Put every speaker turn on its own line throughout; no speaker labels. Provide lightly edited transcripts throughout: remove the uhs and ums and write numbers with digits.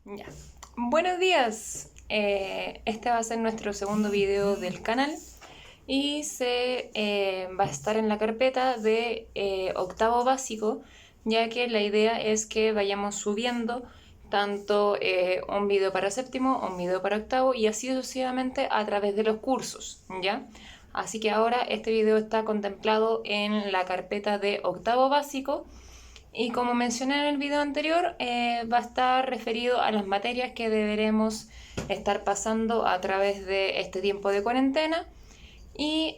Ya. Buenos días. Este va a ser nuestro segundo video del canal y va a estar en la carpeta de octavo básico, ya que la idea es que vayamos subiendo tanto un video para séptimo, un video para octavo y así sucesivamente a través de los cursos, ¿ya? Así que ahora este video está contemplado en la carpeta de octavo básico. Y como mencioné en el video anterior, va a estar referido a las materias que deberemos estar pasando a través de este tiempo de cuarentena y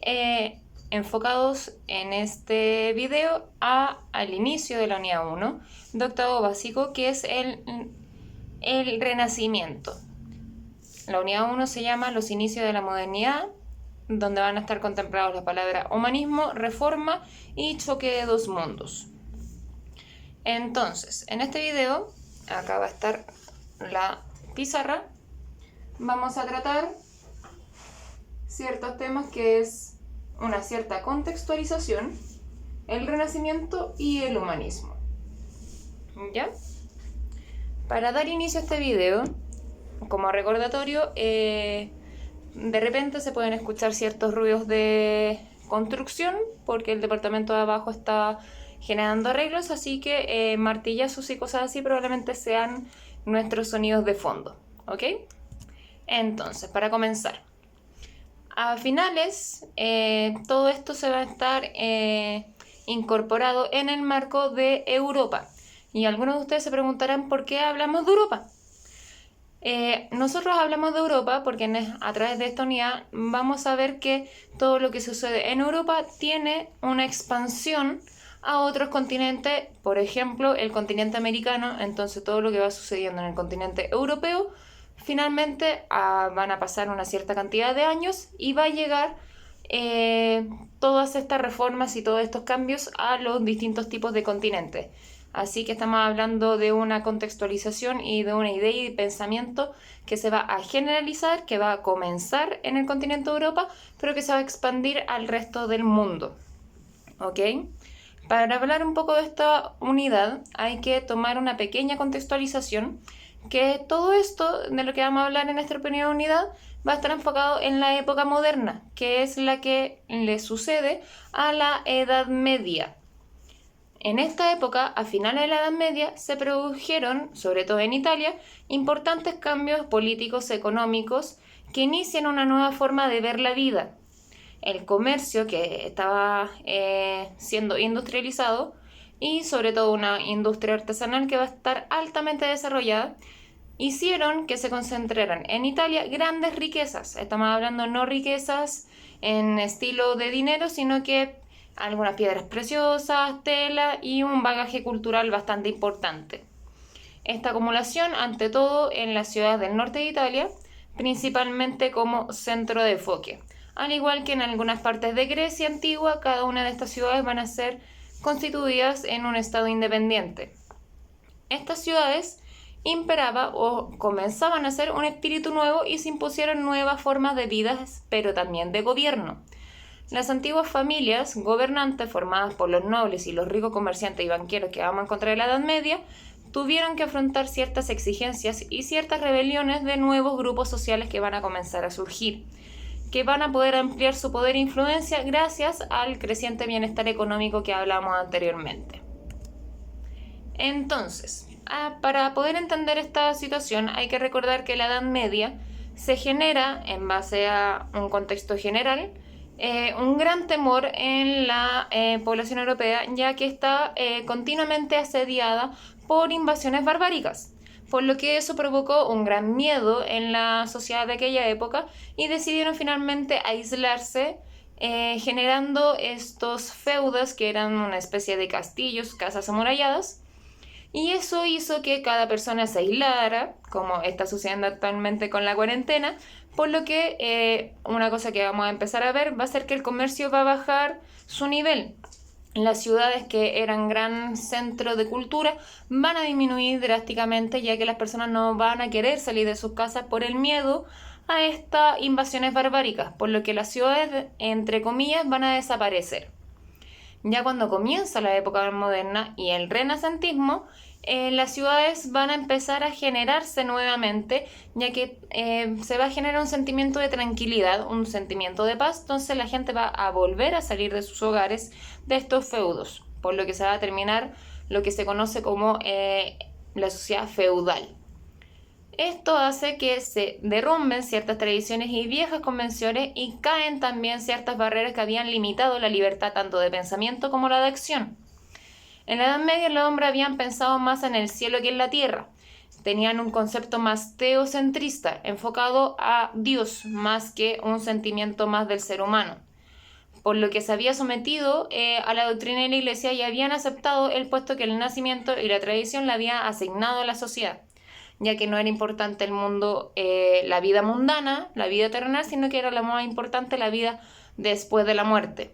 enfocados en este video al inicio de la unidad 1 de octavo básico, que es el Renacimiento. La unidad 1 se llama Los inicios de la modernidad, donde van a estar contemplados las palabras humanismo, reforma y choque de dos mundos. Entonces, en este video, acá va a estar la pizarra, vamos a tratar ciertos temas que es una cierta contextualización, el Renacimiento y el humanismo. ¿Ya? Para dar inicio a este video, como recordatorio, de repente se pueden escuchar ciertos ruidos de construcción, porque el departamento de abajo está generando arreglos, así que martillazos y cosas así probablemente sean nuestros sonidos de fondo, ¿ok? Entonces, para comenzar, a finales todo esto se va a estar incorporado en el marco de Europa. Y algunos de ustedes se preguntarán por qué hablamos de Europa. Nosotros hablamos de Europa porque a través de esta unidad vamos a ver que todo lo que sucede en Europa tiene una expansión a otros continentes, por ejemplo el continente americano. Entonces todo lo que va sucediendo en el continente europeo finalmente van a pasar una cierta cantidad de años y va a llegar todas estas reformas y todos estos cambios a los distintos tipos de continentes. Así que estamos hablando de una contextualización y de una idea y pensamiento que se va a generalizar, que va a comenzar en el continente de Europa, pero que se va a expandir al resto del mundo. ¿Ok? Para hablar un poco de esta unidad hay que tomar una pequeña contextualización, que todo esto de lo que vamos a hablar en esta primera unidad va a estar enfocado en la época moderna, que es la que le sucede a la Edad Media. En esta época, a finales de la Edad Media, se produjeron, sobre todo en Italia, importantes cambios políticos económicos que inician una nueva forma de ver la vida. El comercio, que estaba siendo industrializado, y sobre todo una industria artesanal que va a estar altamente desarrollada, hicieron que se concentraran en Italia grandes riquezas. Estamos hablando no riquezas en estilo de dinero, sino que algunas piedras preciosas, tela y un bagaje cultural bastante importante. Esta acumulación, ante todo en las ciudades del norte de Italia, principalmente como centro de enfoque. Al igual que en algunas partes de Grecia antigua, cada una de estas ciudades van a ser constituidas en un estado independiente. Estas ciudades imperaba o comenzaban a ser un espíritu nuevo y se impusieron nuevas formas de vida, pero también de gobierno. Las antiguas familias gobernantes formadas por los nobles y los ricos comerciantes y banqueros que vamos a encontrar en la Edad Media tuvieron que afrontar ciertas exigencias y ciertas rebeliones de nuevos grupos sociales que van a comenzar a surgir, que van a poder ampliar su poder e influencia gracias al creciente bienestar económico que hablamos anteriormente. Entonces, para poder entender esta situación hay que recordar que la Edad Media se genera en base a un contexto general, un gran temor en la población europea, ya que está continuamente asediada por invasiones barbáricas, por lo que eso provocó un gran miedo en la sociedad de aquella época y decidieron finalmente aislarse, generando estos feudos que eran una especie de castillos, casas amuralladas, y eso hizo que cada persona se aislara, como está sucediendo actualmente con la cuarentena, por lo que una cosa que vamos a empezar a ver va a ser que el comercio va a bajar su nivel. Las ciudades que eran gran centro de cultura van a disminuir drásticamente, ya que las personas no van a querer salir de sus casas por el miedo a estas invasiones barbáricas, por lo que las ciudades, entre comillas, van a desaparecer. Ya cuando comienza la época moderna y el renacentismo, las ciudades van a empezar a generarse nuevamente, ya que se va a generar un sentimiento de tranquilidad, un sentimiento de paz, entonces la gente va a volver a salir de sus hogares de estos feudos, por lo que se va a terminar lo que se conoce como la sociedad feudal. Esto hace que se derrumben ciertas tradiciones y viejas convenciones y caen también ciertas barreras que habían limitado la libertad tanto de pensamiento como la de acción. En la Edad Media los hombres habían pensado más en el cielo que en la tierra. Tenían un concepto más teocentrista, enfocado a Dios más que un sentimiento más del ser humano. Por lo que se había sometido a la doctrina de la Iglesia y habían aceptado el puesto que el nacimiento y la tradición le había asignado a la sociedad, ya que no era importante el mundo, la vida mundana, la vida terrenal, sino que era lo más importante la vida después de la muerte.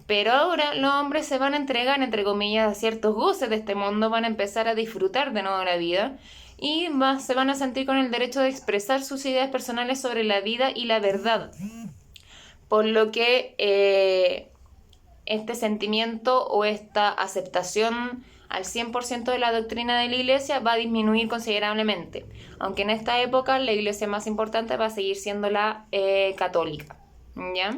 Pero ahora los hombres se van a entregar, entre comillas, a ciertos goces de este mundo, van a empezar a disfrutar de nuevo la vida y se van a sentir con el derecho de expresar sus ideas personales sobre la vida y la verdad. Por lo que este sentimiento o esta aceptación al 100% de la doctrina de la Iglesia va a disminuir considerablemente, aunque en esta época la Iglesia más importante va a seguir siendo la católica, ¿ya?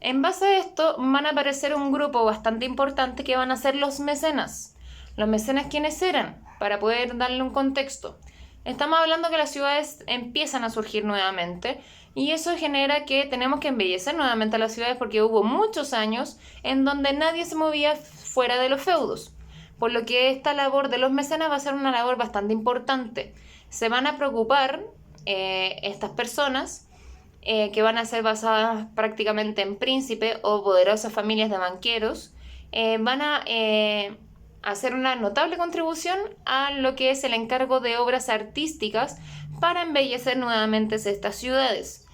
En base a esto van a aparecer un grupo bastante importante que van a ser los mecenas. ¿Los mecenas quiénes eran? Para poder darle un contexto. Estamos hablando que las ciudades empiezan a surgir nuevamente y eso genera que tenemos que embellecer nuevamente a las ciudades porque hubo muchos años en donde nadie se movía fuera de los feudos. Por lo que esta labor de los mecenas va a ser una labor bastante importante. Se van a preocupar estas personas que van a ser basadas prácticamente en príncipes o poderosas familias de banqueros, van a hacer una notable contribución a lo que es el encargo de obras artísticas para embellecer nuevamente estas ciudades.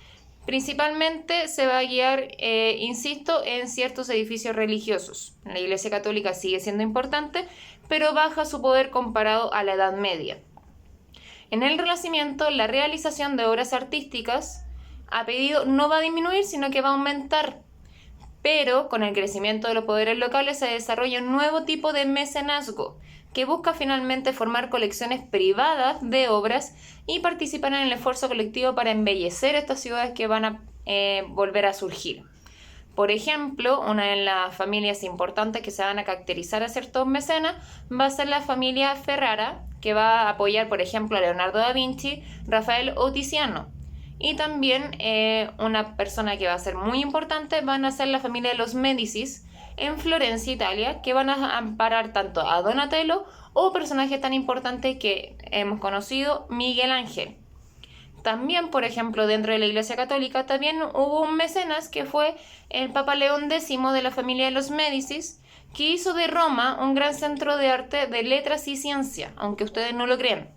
Principalmente se va a guiar, insisto, en ciertos edificios religiosos. La Iglesia Católica sigue siendo importante, pero baja su poder comparado a la Edad Media. En el Renacimiento, la realización de obras artísticas a pedido no va a disminuir, sino que va a aumentar. Pero con el crecimiento de los poderes locales se desarrolla un nuevo tipo de mecenazgo que busca finalmente formar colecciones privadas de obras y participar en el esfuerzo colectivo para embellecer estas ciudades que van a volver a surgir. Por ejemplo, una de las familias importantes que se van a caracterizar a ciertos mecenas va a ser la familia Ferrara, que va a apoyar, por ejemplo, a Leonardo da Vinci, Rafael o Tiziano. Y también una persona que va a ser muy importante van a ser la familia de los Médicis en Florencia, Italia, que van a amparar tanto a Donatello o personajes tan importantes que hemos conocido, Miguel Ángel. También, por ejemplo, dentro de la Iglesia Católica también hubo un mecenas que fue el Papa León X de la familia de los Médicis, que hizo de Roma un gran centro de arte, de letras y ciencia, aunque ustedes no lo crean.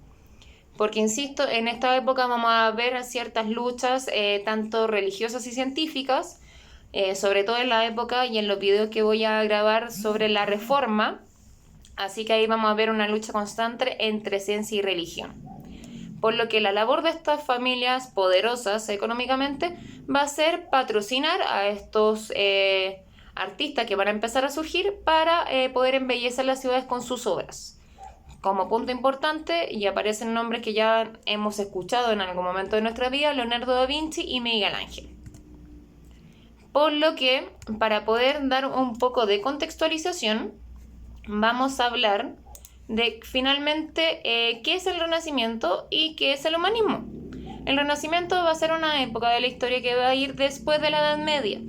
Porque, insisto, en esta época vamos a ver ciertas luchas, tanto religiosas y científicas, sobre todo en la época y en los videos que voy a grabar sobre la Reforma. Así que ahí vamos a ver una lucha constante entre ciencia y religión. Por lo que la labor de estas familias poderosas económicamente va a ser patrocinar a estos artistas que van a empezar a surgir para poder embellecer las ciudades con sus obras. Como punto importante, y aparecen nombres que ya hemos escuchado en algún momento de nuestra vida, Leonardo da Vinci y Miguel Ángel. Por lo que, para poder dar un poco de contextualización, vamos a hablar de finalmente qué es el Renacimiento y qué es el humanismo. El Renacimiento va a ser una época de la historia que va a ir después de la Edad Media,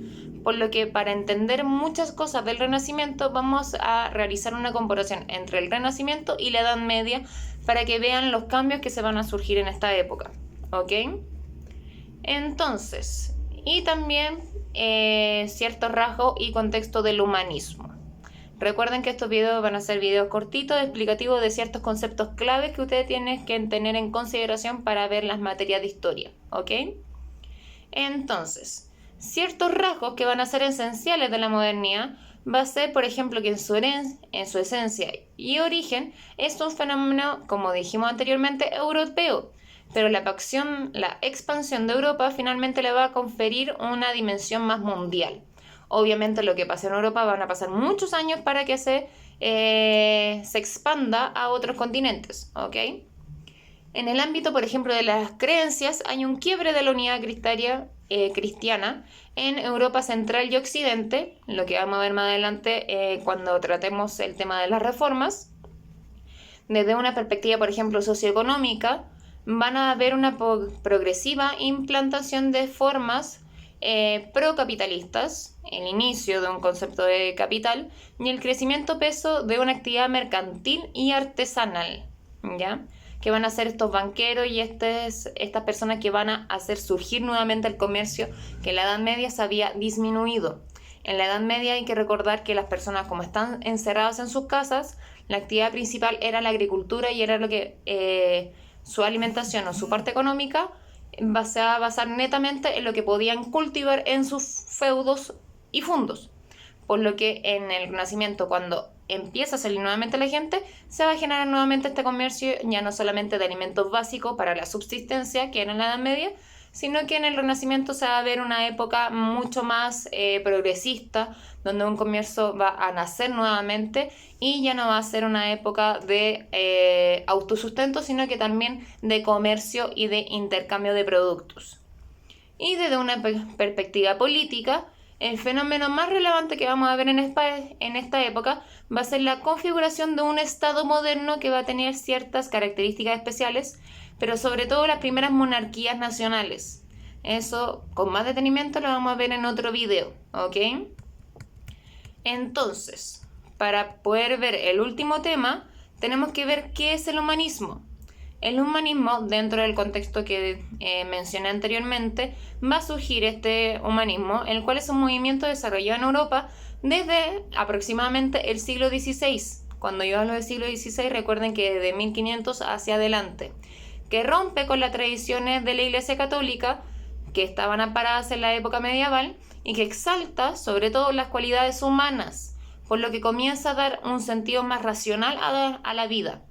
por lo que para entender muchas cosas del Renacimiento vamos a realizar una comparación entre el Renacimiento y la Edad Media para que vean los cambios que se van a surgir en esta época, ¿ok? Entonces, y también ciertos rasgos y contexto del humanismo. Recuerden que estos videos van a ser videos cortitos, explicativos de ciertos conceptos claves que ustedes tienen que tener en consideración para ver las materias de historia, ¿ok? Entonces, ciertos rasgos que van a ser esenciales de la modernidad va a ser, por ejemplo, que en su esencia y origen es un fenómeno, como dijimos anteriormente, europeo, pero la expansión de Europa finalmente le va a conferir una dimensión más mundial. Obviamente lo que pasa en Europa van a pasar muchos años para que se se expanda a otros continentes, ¿ok? En el ámbito, por ejemplo, de las creencias, hay un quiebre de la unidad cristiana en Europa Central y Occidente, lo que vamos a ver más adelante cuando tratemos el tema de las reformas. Desde una perspectiva, por ejemplo, socioeconómica, van a haber una progresiva implantación de formas procapitalistas, el inicio de un concepto de capital y el crecimiento peso de una actividad mercantil y artesanal, ¿ya? Que van a ser estos banqueros y estas personas que van a hacer surgir nuevamente el comercio que en la Edad Media se había disminuido. En la Edad Media hay que recordar que las personas, como están encerradas en sus casas, la actividad principal era la agricultura y era lo que su alimentación o su parte económica se va a basar netamente en lo que podían cultivar en sus feudos y fundos. Por lo que en el Renacimiento, cuando empieza a salir nuevamente la gente, se va a generar nuevamente este comercio, ya no solamente de alimentos básicos para la subsistencia, que era en la Edad Media, sino que en el Renacimiento se va a ver una época mucho más progresista, donde un comercio va a nacer nuevamente y ya no va a ser una época de autosustento, sino que también de comercio y de intercambio de productos. Y desde una perspectiva política, el fenómeno más relevante que vamos a ver en esta época va a ser la configuración de un Estado moderno que va a tener ciertas características especiales, pero sobre todo las primeras monarquías nacionales. Eso con más detenimiento lo vamos a ver en otro video, ¿ok? Entonces, para poder ver el último tema, tenemos que ver qué es el humanismo. El humanismo, dentro del contexto que mencioné anteriormente, va a surgir este humanismo, el cual es un movimiento desarrollado en Europa desde aproximadamente el siglo XVI. Cuando yo hablo del siglo XVI, recuerden que de 1500 hacia adelante, que rompe con las tradiciones de la Iglesia Católica, que estaban amparadas en la época medieval, y que exalta sobre todo las cualidades humanas, por lo que comienza a dar un sentido más racional a la vida.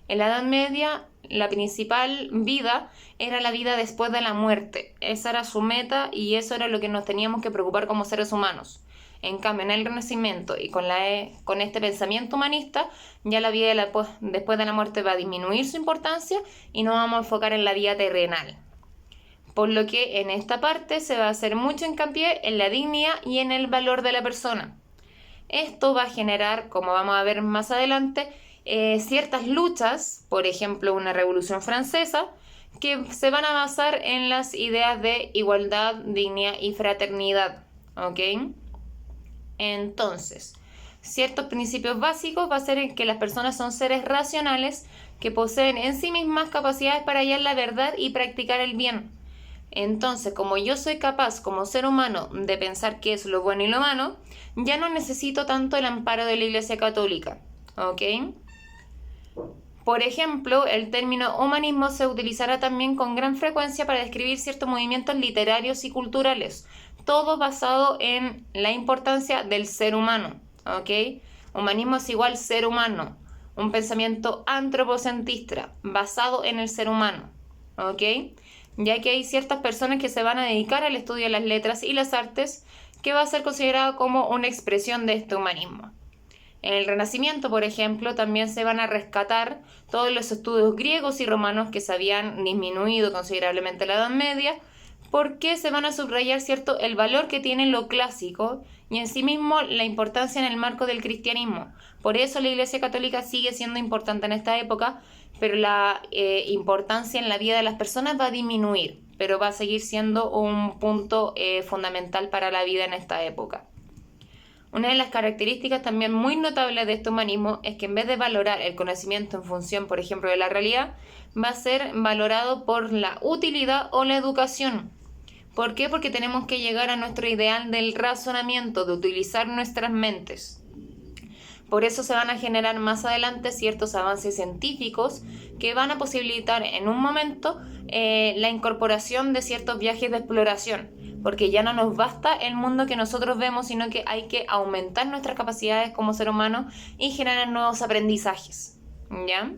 En la Edad Media, la principal vida era la vida después de la muerte. Esa era su meta y eso era lo que nos teníamos que preocupar como seres humanos. En cambio, en el Renacimiento y con este pensamiento humanista, ya la vida después de la muerte va a disminuir su importancia y nos vamos a enfocar en la vida terrenal. Por lo que en esta parte se va a hacer mucho hincapié en la dignidad y en el valor de la persona. Esto va a generar, como vamos a ver más adelante, ciertas luchas, por ejemplo una revolución francesa, que se van a basar en las ideas de igualdad, dignidad y fraternidad, ¿ok? Entonces, ciertos principios básicos va a ser que las personas son seres racionales que poseen en sí mismas capacidades para hallar la verdad y practicar el bien. Entonces, como yo soy capaz como ser humano de pensar qué es lo bueno y lo malo, ya no necesito tanto el amparo de la Iglesia Católica, ¿ok? Por ejemplo, el término humanismo se utilizará también con gran frecuencia para describir ciertos movimientos literarios y culturales, todo basado en la importancia del ser humano, ¿ok? Humanismo es igual ser humano, un pensamiento antropocentrista basado en el ser humano, ¿ok? Ya que hay ciertas personas que se van a dedicar al estudio de las letras y las artes, que va a ser considerado como una expresión de este humanismo. En el Renacimiento, por ejemplo, también se van a rescatar todos los estudios griegos y romanos que se habían disminuido considerablemente en la Edad Media, porque se van a subrayar, ¿cierto?, el valor que tiene lo clásico y en sí mismo la importancia en el marco del cristianismo. Por eso la Iglesia Católica sigue siendo importante en esta época, pero la importancia en la vida de las personas va a disminuir, pero va a seguir siendo un punto fundamental para la vida en esta época. Una de las características también muy notables de este humanismo es que en vez de valorar el conocimiento en función, por ejemplo, de la realidad, va a ser valorado por la utilidad o la educación. ¿Por qué? Porque tenemos que llegar a nuestro ideal del razonamiento, de utilizar nuestras mentes. Por eso se van a generar más adelante ciertos avances científicos que van a posibilitar en un momento la incorporación de ciertos viajes de exploración, porque ya no nos basta el mundo que nosotros vemos, sino que hay que aumentar nuestras capacidades como ser humano y generar nuevos aprendizajes, ¿ya?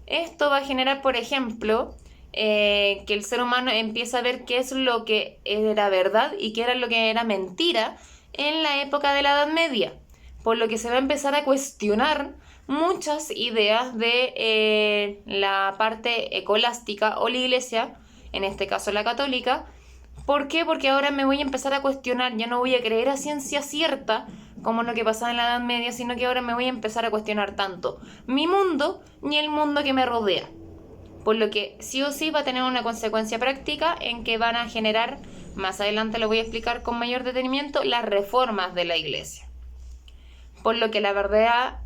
Esto va a generar, por ejemplo, que el ser humano empieza a ver qué es lo que era verdad y qué era lo que era mentira en la época de la Edad Media. por lo que se va a empezar a cuestionar muchas ideas de la parte escolástica o la iglesia, en este caso la católica. ¿Por qué? Porque ahora me voy a empezar a cuestionar, ya no voy a creer a ciencia cierta como lo que pasaba en la Edad Media, sino que ahora me voy a empezar a cuestionar tanto mi mundo ni el mundo que me rodea. Por lo que sí o sí va a tener una consecuencia práctica en que van a generar, más adelante lo voy a explicar con mayor detenimiento, las reformas de la iglesia. Por lo que la verdad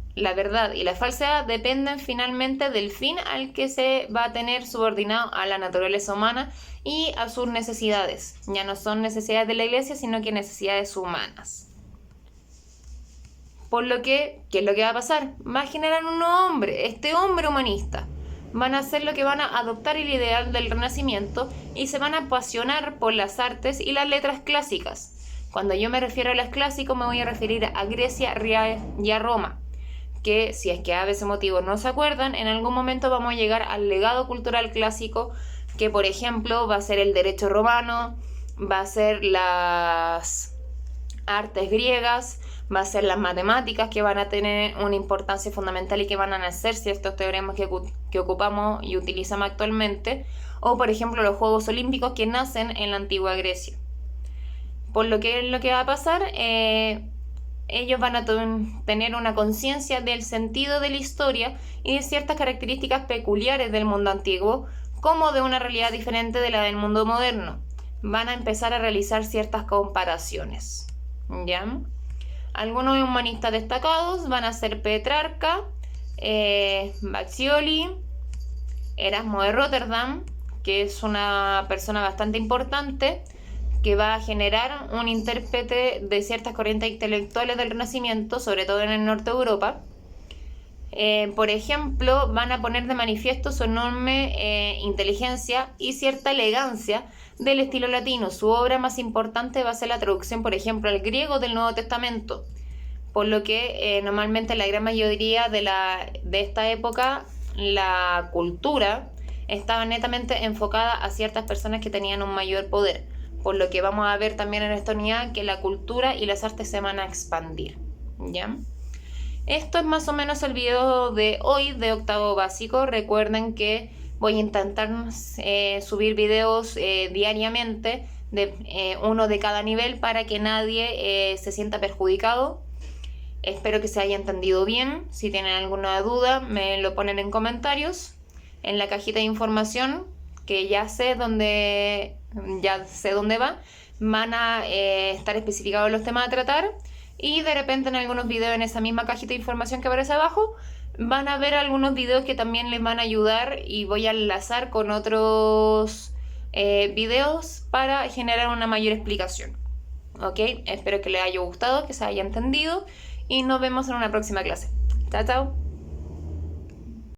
y la falsedad dependen finalmente del fin al que se va a tener subordinado a la naturaleza humana y a sus necesidades. Ya no son necesidades de la iglesia, sino que necesidades humanas. Por lo que, ¿qué es lo que va a pasar? Va a generar un nuevo hombre, este hombre humanista. Van a hacer lo que van a adoptar el ideal del Renacimiento y se van a apasionar por las artes y las letras clásicas. Cuando yo me refiero a las clásicas me voy a referir a Grecia y a Roma, que si es que a ese motivo no se acuerdan, en algún momento vamos a llegar al legado cultural clásico, que por ejemplo va a ser el derecho romano, va a ser las artes griegas, va a ser las matemáticas, que van a tener una importancia fundamental y que van a nacer ciertos teoremas que ocupamos y utilizamos actualmente, o por ejemplo los Juegos Olímpicos que nacen en la antigua Grecia. Por lo que va a pasar, ellos van a tener una conciencia del sentido de la historia y de ciertas características peculiares del mundo antiguo, como de una realidad diferente de la del mundo moderno. Van a empezar a realizar ciertas comparaciones, ¿ya? Algunos humanistas destacados van a ser Petrarca, Baccioli, Erasmo de Rotterdam, que es una persona bastante importante, que va a generar un intérprete de ciertas corrientes intelectuales del Renacimiento, sobre todo en el norte de Europa. Por ejemplo, van a poner de manifiesto su enorme inteligencia y cierta elegancia del estilo latino. Su obra más importante va a ser la traducción, por ejemplo, al griego del Nuevo Testamento, por lo que normalmente la gran mayoría de esta época, la cultura estaba netamente enfocada a ciertas personas que tenían un mayor poder, por lo que vamos a ver también en esta unidad que la cultura y las artes se van a expandir, ¿ya? Esto es más o menos el video de hoy de octavo básico. Recuerden que voy a intentar subir videos diariamente, uno de cada nivel, para que nadie se sienta perjudicado. Espero que se haya entendido bien. Si tienen alguna duda, me lo ponen en comentarios. En la cajita de información, que ya sé dónde va, van a estar especificados los temas a tratar. Y de repente en algunos videos en esa misma cajita de información que aparece abajo van a ver algunos videos que también les van a ayudar, y voy a enlazar con otros videos para generar una mayor explicación. ¿Ok? Espero que les haya gustado, que se haya entendido, y nos vemos en una próxima clase. Chao, chao.